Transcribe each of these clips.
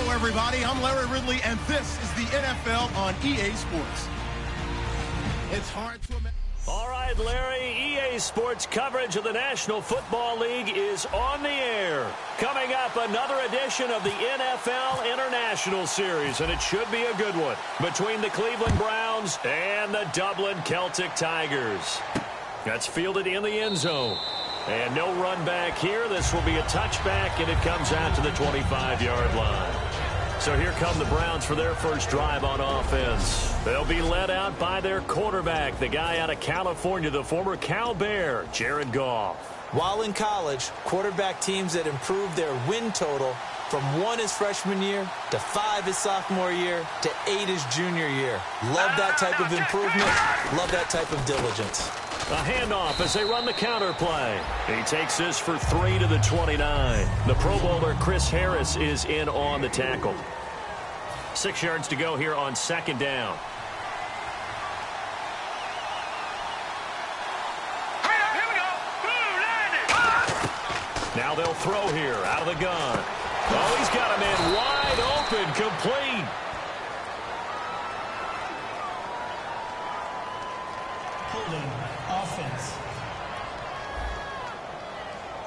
Everybody, I'm Larry Ridley, and this is the NFL on EA Sports. It's hard to imagine. All right, Larry, EA Sports coverage of the National Football League is on the air. Coming up, another edition of the NFL International Series, and it should be a good one, between the Cleveland Browns and the Dublin Celtic Tigers. That's fielded in the end zone. And no run back here. This will be a touchback, and it comes out to the 25-yard line. So here come the Browns for their first drive on offense. They'll be led out by their quarterback, the guy out of California, the former Cal Bear, Jared Goff. While in college, quarterback teams that improved their win total from 1 his freshman year to 5 his sophomore year to 8 his junior year. Love that type of improvement. Love that type of diligence. A handoff as they run the counter play. He takes this for 3 to the 29. The Pro Bowler Chris Harris is in on the tackle. 6 yards to go here on second down. Now they'll throw here out of the gun. Oh, he's got a man wide open, complete. Holding offense.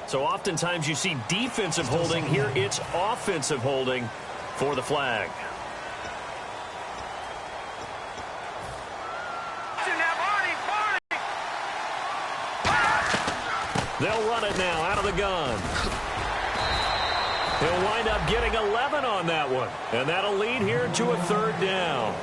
So oftentimes you see defensive holding. Here it's offensive holding for the flag. They'll run it now out of the gun. He'll wind up getting 11 on that one. And that'll lead here to a third down.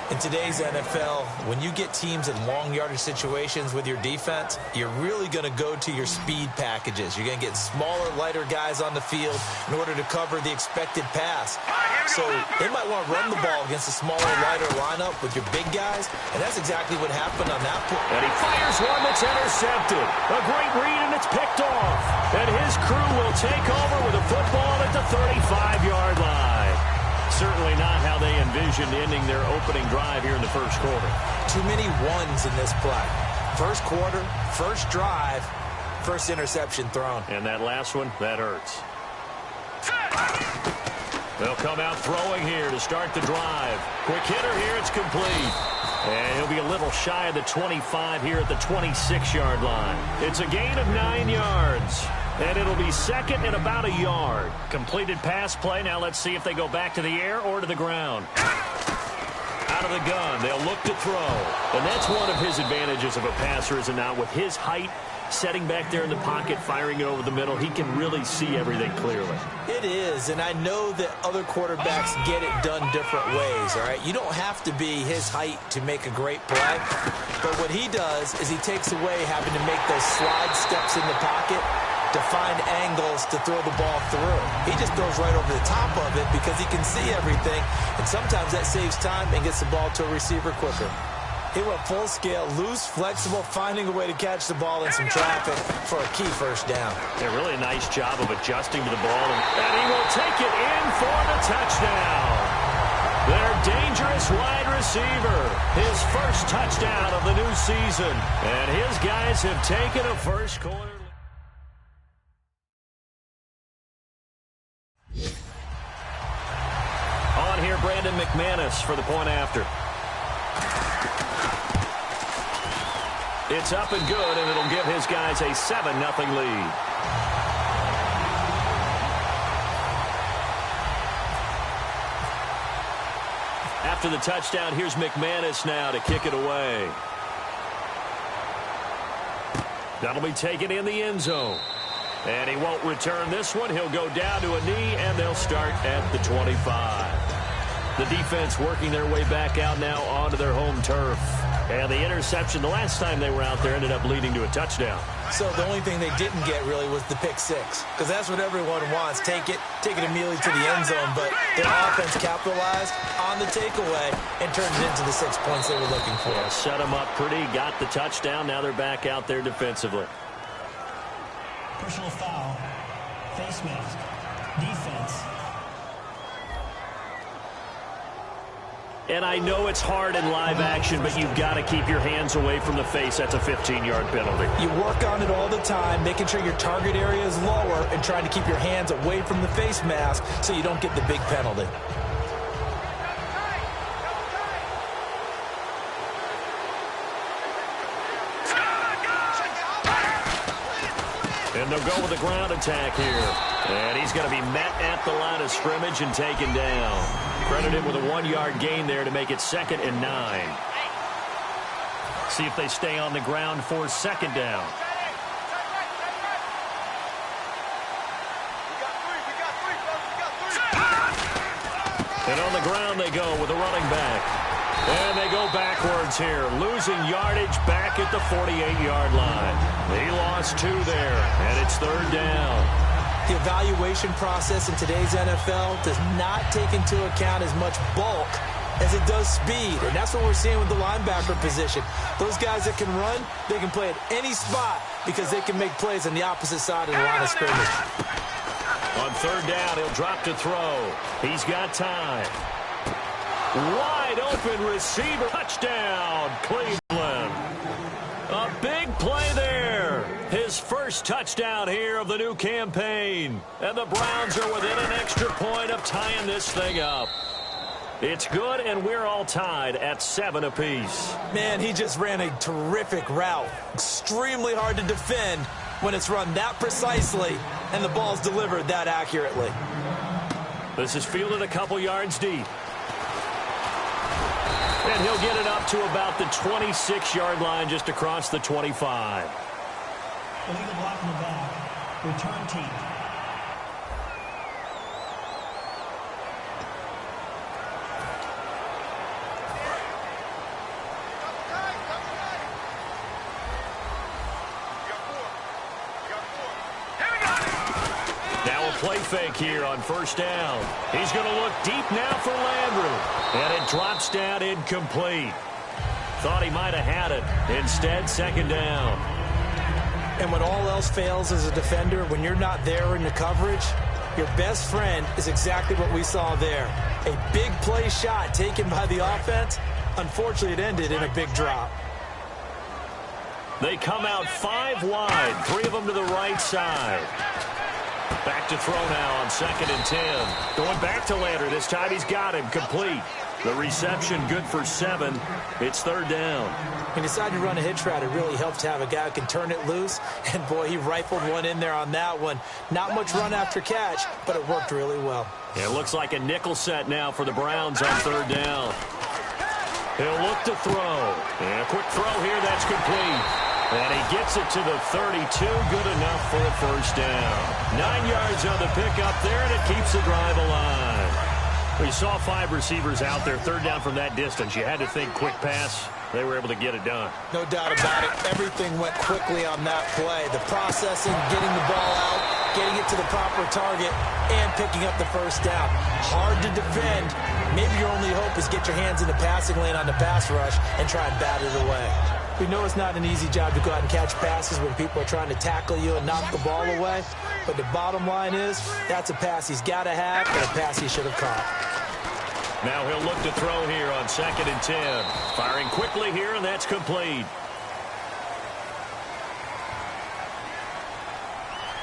In today's NFL, when you get teams in long yardage situations with your defense, you're really going to go to your speed packages. You're going to get smaller, lighter guys on the field in order to cover the expected pass. So they might want to run the ball against a smaller, lighter lineup with your big guys, and that's exactly what happened on that play. And he fires one that's intercepted. A great read, and it's picked off. And his crew will take over with a football at the 35-yard line. Certainly not how they envisioned ending their opening drive here in the first quarter. Too many ones in this play. First quarter, first drive, first interception thrown. And that last one, that hurts. They'll come out throwing here to start the drive. Quick hitter here, it's complete. And he'll be a little shy of the 25 here at the 26-yard line. It's a gain of 9 yards. And it'll be second and about a yard. Completed pass play. Now let's see if they go back to the air or to the ground. Out of the gun, they'll look to throw. And that's one of his advantages of a passer, is it not? With his height, setting back there in the pocket, firing it over the middle, he can really see everything clearly. It is, and I know that other quarterbacks get it done different ways, all right? You don't have to be his height to make a great play, but what he does is he takes away having to make those slide steps in the pocket to find angles to throw the ball through. He just throws right over the top of it because he can see everything, and sometimes that saves time and gets the ball to a receiver quicker. He went full scale, loose, flexible, finding a way to catch the ball in some traffic for a key first down. Yeah, really a nice job of adjusting to the ball, and he will take it in for the touchdown. Their dangerous wide receiver, his first touchdown of the new season, and his guys have taken a first quarter. On here, Brandon McManus for the point after. It's up and good, and it'll give his guys a 7-0 lead. After the touchdown, here's McManus now to kick it away. That'll be taken in the end zone. And he won't return this one. He'll go down to a knee, and they'll start at the 25. The defense working their way back out now onto their home turf. And the interception the last time they were out there ended up leading to a touchdown. So the only thing they didn't get really was the pick six, because that's what everyone wants. Take it immediately to the end zone, but their offense capitalized on the takeaway and turned it into the 6 points they were looking for. Yeah, set them up pretty, got the touchdown. Now they're back out there defensively. Personal foul, face mask, defense. And I know it's hard in live action, but you've got to keep your hands away from the face. That's a 15-yard penalty. You work on it all the time, making sure your target area is lower and trying to keep your hands away from the face mask so you don't get the big penalty. And they'll go with the ground attack here. And he's going to be met at the line of scrimmage and taken down. Credit him with a 1-yard gain there to make it 2nd and 9. See if they stay on the ground for 2nd down. And on the ground they go with a running back. And they go backwards here, losing yardage back at the 48-yard line. He lost 2 there, and it's 3rd down. The evaluation process in today's NFL does not take into account as much bulk as it does speed, and that's what we're seeing with the linebacker position. Those guys that can run, they can play at any spot because they can make plays on the opposite side of the line of scrimmage. On 3rd down, he'll drop to throw. He's got time. Wide open receiver. Touchdown, Cleveland. A big play there. His first touchdown here of the new campaign. And the Browns are within an extra point of tying this thing up. It's good, and we're all tied at 7 apiece. Man, he just ran a terrific route. Extremely hard to defend when it's run that precisely and the ball's delivered that accurately. This is fielded a couple yards deep. And he'll get it up to about the 26-yard line just across the 25. Illegal block in the back. Return team. Now a play fake here on 1st down. He's going to look deep now for Landry. And it drops down incomplete. Thought he might have had it. Instead, 2nd down. And when all else fails as a defender, when you're not there in the coverage, your best friend is exactly what we saw there. A big play shot taken by the offense. Unfortunately, it ended in a big drop. They come out 5 wide, 3 of them to the right side. Back to throw now on 2nd and 10. Going back to Landry. This time he's got him complete. The reception good for 7. It's 3rd down. When you decide to run a hitch route, it really helps to have a guy who can turn it loose. And, boy, he rifled one in there on that one. Not much run after catch, but it worked really well. It looks like a nickel set now for the Browns on 3rd down. He'll look to throw. And a quick throw here. That's complete. And he gets it to the 32. Good enough for a 1st down. 9 yards on the pickup there, and it keeps the drive alive. We saw 5 receivers out there. 3rd down from that distance. You had to think quick pass. They were able to get it done. No doubt about it. Everything went quickly on that play. The processing, getting the ball out, getting it to the proper target, and picking up the 1st down. Hard to defend. Maybe your only hope is get your hands in the passing lane on the pass rush and try and bat it away. We know it's not an easy job to go out and catch passes when people are trying to tackle you and knock the ball away. But the bottom line is, that's a pass he's got to have and a pass he should have caught. Now he'll look to throw here on 2nd and 10. Firing quickly here, and that's complete.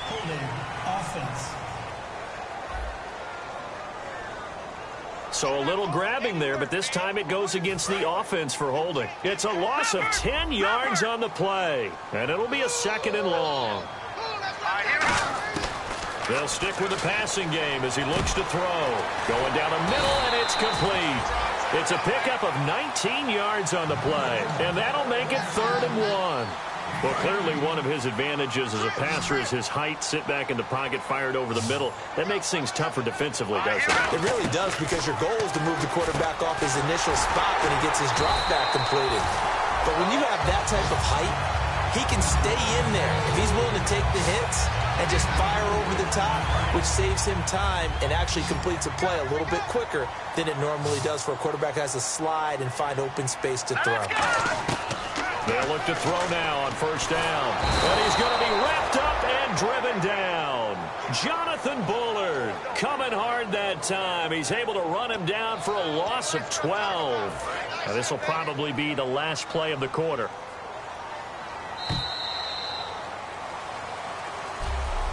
Holding. Offense. So a little grabbing there, but this time it goes against the offense for holding. It's a loss of 10 yards on the play, and it'll be a 2nd and long. They'll stick with the passing game as he looks to throw. Going down the middle, and it's complete. It's a pickup of 19 yards on the play, and that'll make it 3rd and 1. Well, clearly one of his advantages as a passer is his height. Sit back in the pocket, fired over the middle. That makes things tougher defensively, doesn't it? It really does, because your goal is to move the quarterback off his initial spot when he gets his drop back completed. But when you have that type of height, he can stay in there. If he's willing to take the hits and just fire over the top, which saves him time and actually completes a play a little bit quicker than it normally does for a quarterback who has to slide and find open space to throw. They'll look to throw now on 1st down. And he's going to be wrapped up and driven down. Jonathan Bullard coming hard that time. He's able to run him down for a loss of 12. Now, this will probably be the last play of the quarter.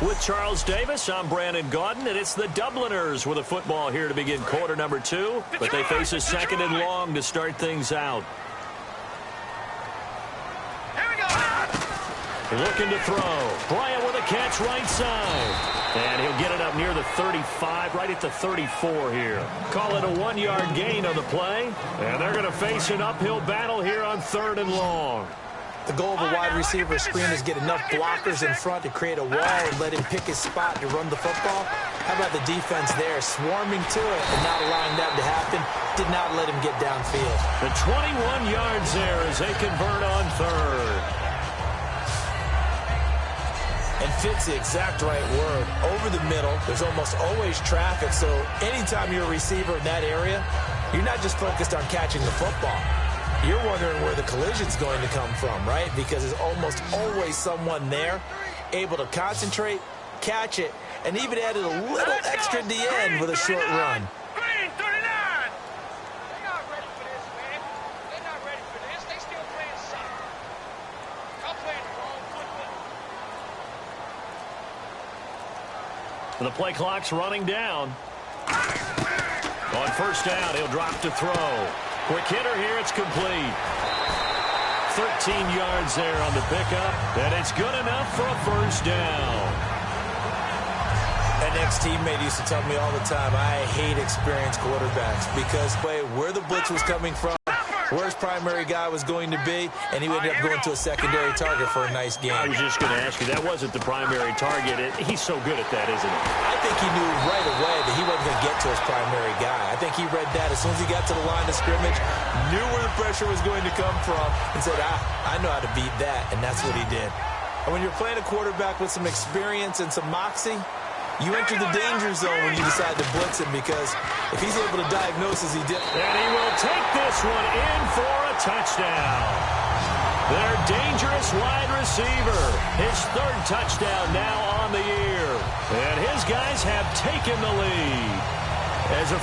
With Charles Davis, I'm Brandon Gaudin, and it's the Dubliners with a football here to begin quarter number 2. But they face a second and long to start things out. Looking to throw. Bryant with a catch right side. And he'll get it up near the 35, right at the 34 here. Call it a 1-yard gain on the play. And they're going to face an uphill battle here on 3rd and long. The goal of a wide receiver screen is get enough blockers in front to create a wall and let him pick his spot to run the football. How about the defense there, swarming to it and not allowing that to happen? Did not let him get downfield. The 21 yards there as they convert on 3rd. And fits the exact right word. Over the middle, there's almost always traffic, so anytime you're a receiver in that area, you're not just focused on catching the football. You're wondering where the collision's going to come from, right? Because there's almost always someone there able to concentrate, catch it, and even added a little extra at the end with a short run. Green, 39! They're not ready for this, man. They're not ready for this. They still playing soccer. Y'all playing the wrong football. The play clock's running down. On 1st down, he'll drop to throw. Quick hitter here, it's complete. 13 yards there on the pickup, and it's good enough for a 1st down. An ex-teammate used to tell me all the time, I hate experienced quarterbacks because where the blitz was coming from, where his primary guy was going to be, and he ended up going to a secondary target for a nice game. I was just going to ask you, that wasn't the primary target. He's so good at that, isn't he? I think he knew right away that he wasn't going to get to his primary guy. I think he read that as soon as he got to the line of scrimmage, knew where the pressure was going to come from, and said, I know how to beat that, and that's what he did. And when you're playing a quarterback with some experience and some moxie, you enter the danger zone when you decide to blitz him, because if he's able to diagnose as he did. And he will take this one in for a touchdown. Their dangerous wide receiver. His 3rd touchdown now on the year. And his guys have taken the lead. As a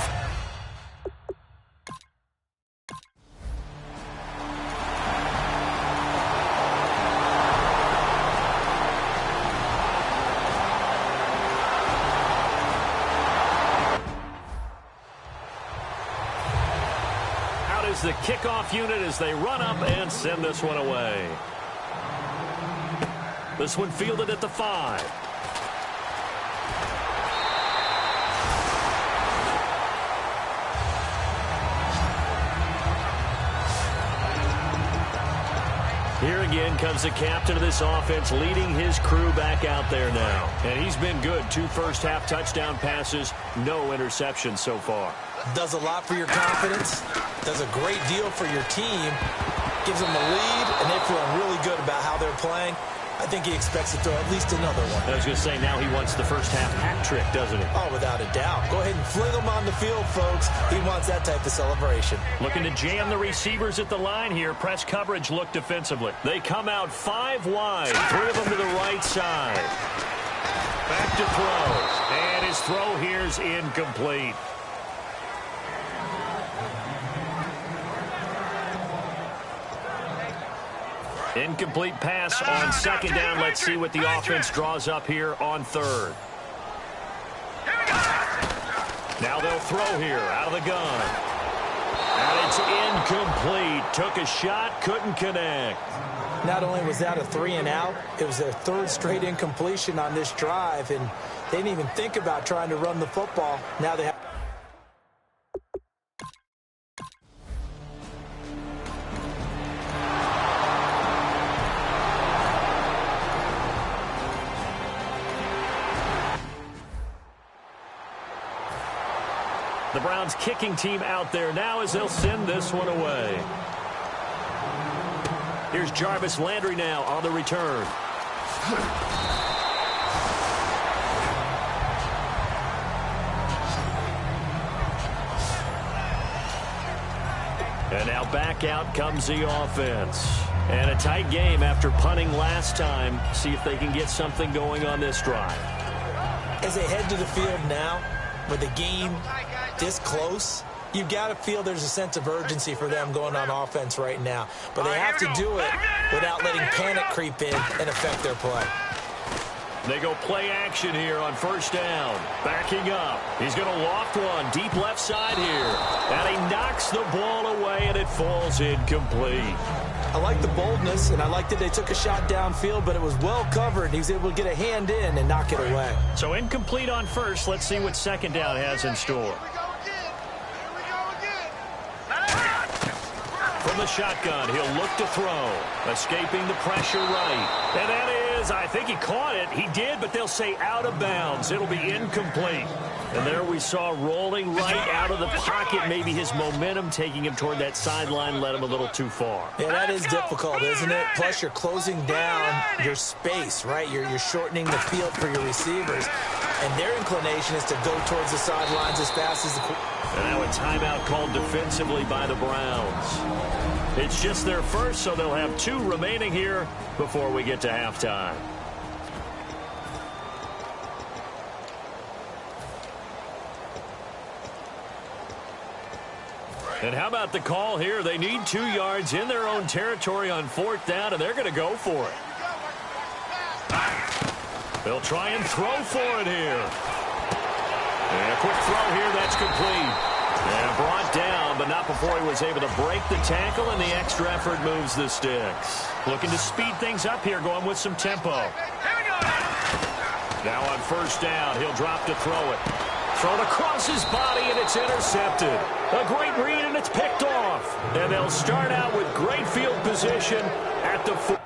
the kickoff unit as they run up and send this one away. This one fielded at the 5. Here again comes the captain of this offense, leading his crew back out there now. And he's been good. 2 first-half touchdown passes, no interceptions so far. Does a lot for your confidence, does a great deal for your team, gives them a lead, and they're feeling really good about how they're playing. I think he expects to throw at least another one. I was going to say, now he wants the first-half hat trick, doesn't he? Oh, without a doubt. Go ahead and fling him on the field, folks. He wants that type of celebration. Looking to jam the receivers at the line here. Press coverage look defensively. They come out 5 wide, 3 of them to the right side. Back to throw, and his throw here is incomplete. Incomplete pass on 2nd down. Let's see what the offense draws up here on 3rd. Now they'll throw here out of the gun. And it's incomplete. Took a shot, couldn't connect. Not only was that a 3-and-out, it was their 3rd straight incompletion on this drive, and they didn't even think about trying to run the football. Now they have. The Browns kicking team out there now as they'll send this one away. Here's Jarvis Landry now on the return. And now back out comes the offense. And a tight game after punting last time. See if they can get something going on this drive. As they head to the field now, with the game this close, you've got to feel there's a sense of urgency for them going on offense right now. But they have to do it without letting panic creep in and affect their play. They go play action here on first down. Backing up. He's going to loft one deep left side here. And he knocks the ball away, and it falls incomplete. I like the boldness, and I like that they took a shot downfield, but it was well covered. He was able to get a hand in and knock it away. So incomplete on first. Let's see what second down has in store. From the shotgun, he'll look to throw. Escaping the pressure right. And that is, I think he caught it. He did, but they'll say out of bounds. It'll be incomplete. And there we saw rolling right out of the pocket. Maybe his momentum taking him toward that sideline led him a little too far. Yeah, that is difficult, isn't it? Plus, you're closing down your space, right? You're shortening the field for your receivers. And their inclination is to go towards the sidelines as fast as the... And now a timeout called defensively by the Browns. It's just their first, so they'll have 2 remaining here before we get to halftime. And how about the call here? They need 2 yards in their own territory on 4th down, and they're going to go for it. They'll try and throw for it here. And a quick throw here, that's complete. And brought down, but not before he was able to break the tackle, and the extra effort moves the sticks. Looking to speed things up here, going with some tempo. Now on first down, he'll drop to throw it. Thrown across his body, and it's intercepted. A great read, and it's picked off. And they'll start out with great field position at the 4.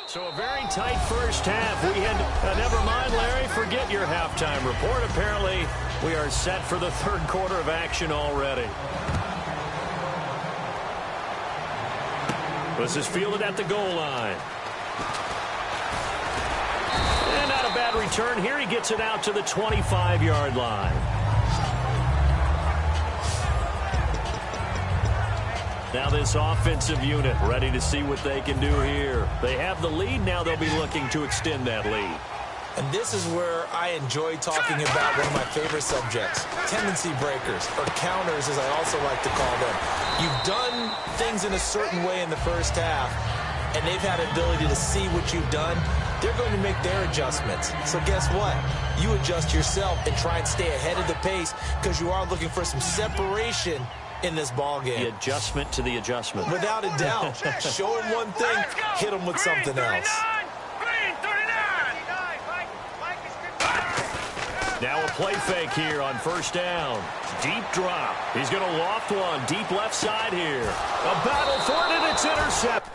So a very tight first half. We had, never mind, Larry, forget your halftime report. Apparently, we are set for the 3rd quarter of action already. This is fielded at the goal line. And not a bad return here. He gets it out to the 25-yard line. Now this offensive unit ready to see what they can do here. They have the lead. Now they'll be looking to extend that lead. And this is where I enjoy talking about one of my favorite subjects, tendency breakers, or counters as I also like to call them. You've done things in a certain way in the first half, and they've had an ability to see what you've done. They're going to make their adjustments. So guess what? You adjust yourself and try and stay ahead of the pace because you are looking for some separation in this ball game. The adjustment to the adjustment. Without a doubt. Show them one thing, hit them with something else. Now a play fake here on first down. Deep drop. He's going to loft one deep left side here. A battle for it, and it's intercepted.